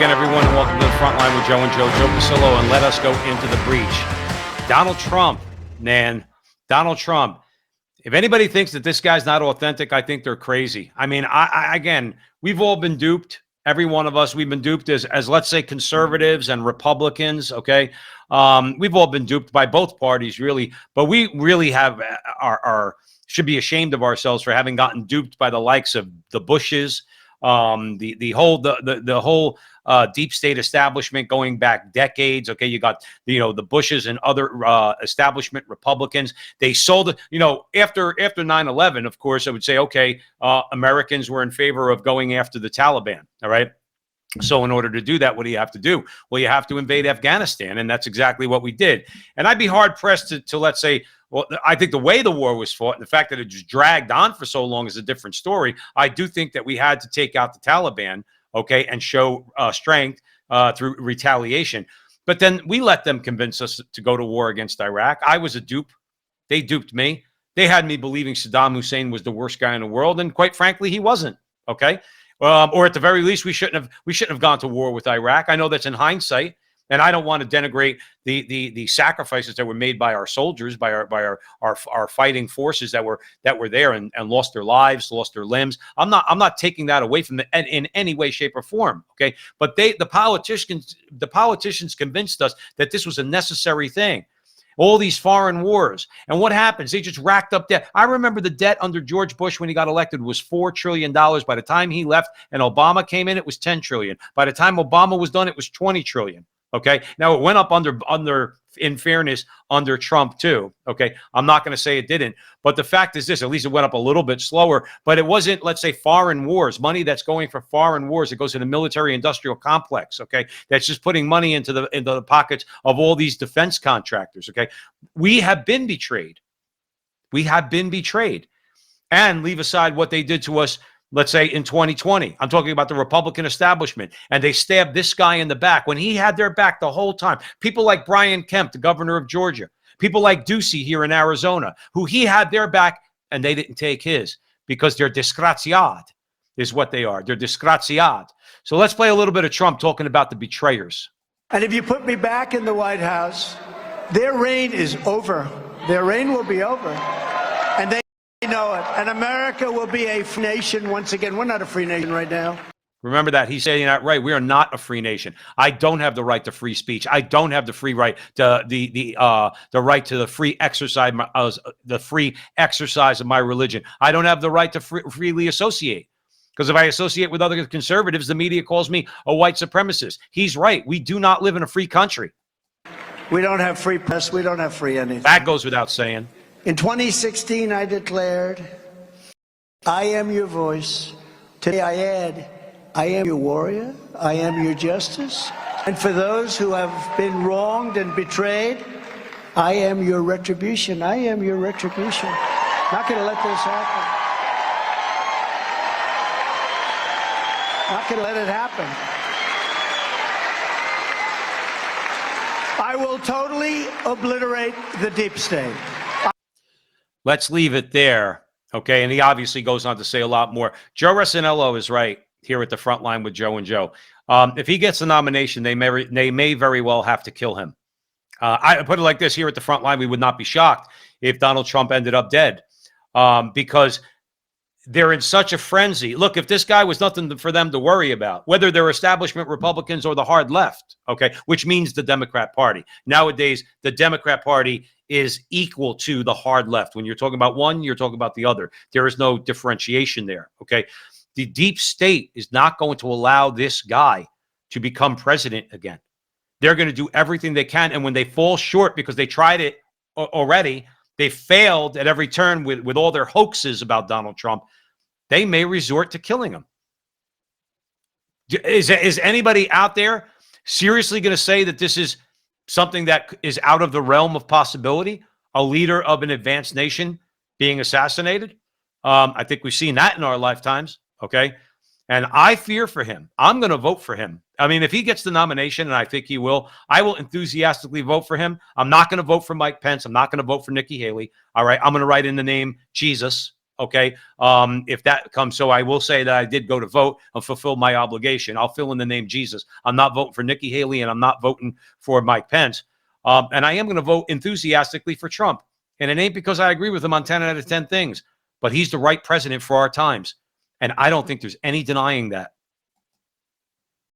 again, everyone, and welcome to the Frontline with Joe and Joe Pasillo, and let us go into the breach. Donald Trump, man, Donald Trump. If anybody thinks that this guy's not authentic, I think they're crazy. I mean, again, we've all been duped. Every one of us, we've been duped as let's say, conservatives and Republicans, okay? We've all been duped by both parties, really. But we really have should be ashamed of ourselves for having gotten duped by the likes of the Bushes, the whole deep state establishment going back decades. Okay, you got the Bushes and other establishment Republicans. They sold it. After 9/11, of course, I would say, okay, Americans were in favor of going after the Taliban. All right. So in order to do that, what do you have to do? Well, you have to invade Afghanistan, and that's exactly what we did. And I'd be hard pressed to let's say, well, I think the way the war was fought and the fact that it just dragged on for so long is a different story. I do think that we had to take out the Taliban, okay, and show strength through retaliation. But then we let them convince us to go to war against Iraq. I was a dupe. They duped me. They had me believing Saddam Hussein was the worst guy in the world, and quite frankly, he wasn't. Okay, or at the very least, we shouldn't have gone to war with Iraq. I know that's in hindsight. And I don't want to denigrate the sacrifices that were made by our soldiers, by our fighting forces that were there and lost their lives, lost their limbs. I'm not taking that away from them in any way, shape, or form. Okay, but the politicians convinced us that this was a necessary thing. All these foreign wars. And what happens? They just racked up debt. I remember the debt under George Bush when he got elected was $4 trillion. By the time he left and Obama came in, it was $10 trillion. By the time Obama was done, it was $20 trillion. Okay. Now it went up in fairness, under Trump too. Okay. I'm not going to say it didn't, but the fact is this, at least it went up a little bit slower, but it wasn't, let's say, foreign wars, money that's going for foreign wars. It goes to the military industrial complex. Okay. That's just putting money into the pockets of all these defense contractors. Okay. We have been betrayed. We have been betrayed. And leave aside what they did to us, let's say in 2020, I'm talking about the Republican establishment, and they stabbed this guy in the back when he had their back the whole time. People like Brian Kemp, the governor of Georgia, people like Ducey here in Arizona, who he had their back and they didn't take his because they're disgraziad is what they are. They're disgraziad. So let's play a little bit of Trump talking about the betrayers. And if you put me back in the White House, their reign is over. Their reign will be over. And they know it, and America will be a free nation once again. We're not a free nation right now. Remember that. He's saying that right. We are not a free nation. I don't have the right to free speech. I don't have the free right to the right to the free exercise of my religion. I don't have the right to freely associate. Because if I associate with other conservatives, the media calls me a white supremacist. He's right. We do not live in a free country. We don't have free press. We don't have free anything. That goes without saying. In 2016, I declared, I am your voice. Today I add, I am your warrior. I am your justice. And for those who have been wronged and betrayed, I am your retribution. I am your retribution. Not going to let this happen. Not going to let it happen. I will totally obliterate the deep state. Let's leave it there, okay? And he obviously goes on to say a lot more. Joe Resinello is right here at the front line with Joe and Joe. If he gets the nomination, they may very well have to kill him. I put it like this, here at the front line, we would not be shocked if Donald Trump ended up dead because they're in such a frenzy. Look, if this guy was nothing for them to worry about, whether they're establishment Republicans or the hard left, okay, which means the Democrat Party. Nowadays, the Democrat Party is equal to the hard left. When you're talking about one, you're talking about the other. There is no differentiation there, okay? The deep state is not going to allow this guy to become president again. They're going to do everything they can, and when they fall short because they tried it already, they failed at every turn with all their hoaxes about Donald Trump, they may resort to killing him. Is anybody out there seriously going to say that this is something that is out of the realm of possibility? A leader of an advanced nation being assassinated? I think we've seen that in our lifetimes, okay? And I fear for him. I'm going to vote for him. I mean, if he gets the nomination, and I think he will, I will enthusiastically vote for him. I'm not going to vote for Mike Pence. I'm not going to vote for Nikki Haley. All right, I'm going to write in the name Jesus. Okay. If that comes, so I will say that I did go to vote and fulfill my obligation. I'll fill in the name Jesus. I'm not voting for Nikki Haley, and I'm not voting for Mike Pence. And I am going to vote enthusiastically for Trump. And it ain't because I agree with him on 10 out of 10 things, but he's the right president for our times. And I don't think there's any denying that.